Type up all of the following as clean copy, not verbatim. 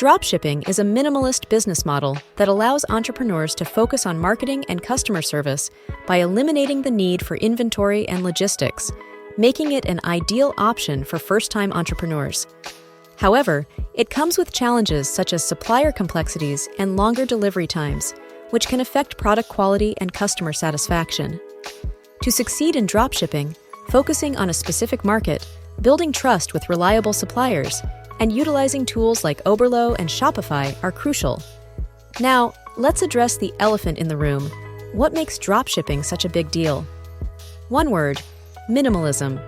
Dropshipping is a minimalist business model that allows entrepreneurs to focus on marketing and customer service by eliminating the need for inventory and logistics, making it an ideal option for first-time entrepreneurs. However, it comes with challenges such as supplier complexities and longer delivery times, which can affect product quality and customer satisfaction. To succeed in dropshipping, focusing on a specific market, building trust with reliable suppliers, and utilizing tools like Oberlo and Shopify are crucial. Now, let's address the elephant in the room. What makes dropshipping such a big deal? One word: minimalism.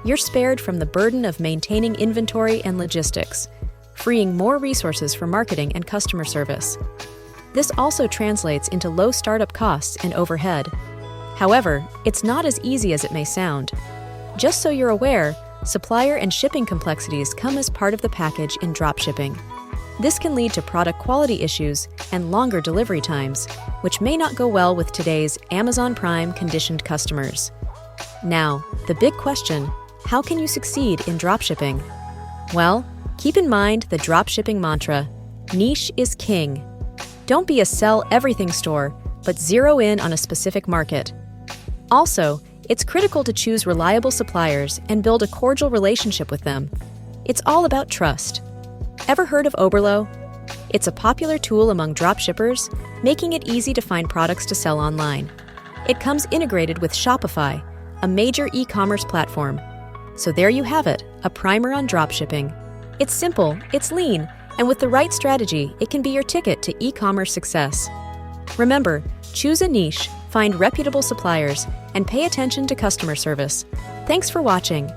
You're spared from the burden of maintaining inventory and logistics, freeing more resources for marketing and customer service. This also translates into low startup costs and overhead. However, it's not as easy as it may sound. Just so you're aware, supplier and shipping complexities come as part of the package in dropshipping. This can lead to product quality issues and longer delivery times, which may not go well with today's Amazon Prime conditioned customers. Now, the big question: how can you succeed in dropshipping? Well, keep in mind the dropshipping mantra: niche is king. Don't be a sell-everything store, but zero in on a specific market. Also, it's critical to choose reliable suppliers and build a cordial relationship with them. It's all about trust. Ever heard of Oberlo? It's a popular tool among dropshippers, making it easy to find products to sell online. It comes integrated with Shopify, a major e-commerce platform. So there you have it, a primer on dropshipping. It's simple, it's lean, and with the right strategy, it can be your ticket to e-commerce success. Remember, choose a niche, find reputable suppliers, and pay attention to customer service. Thanks for watching.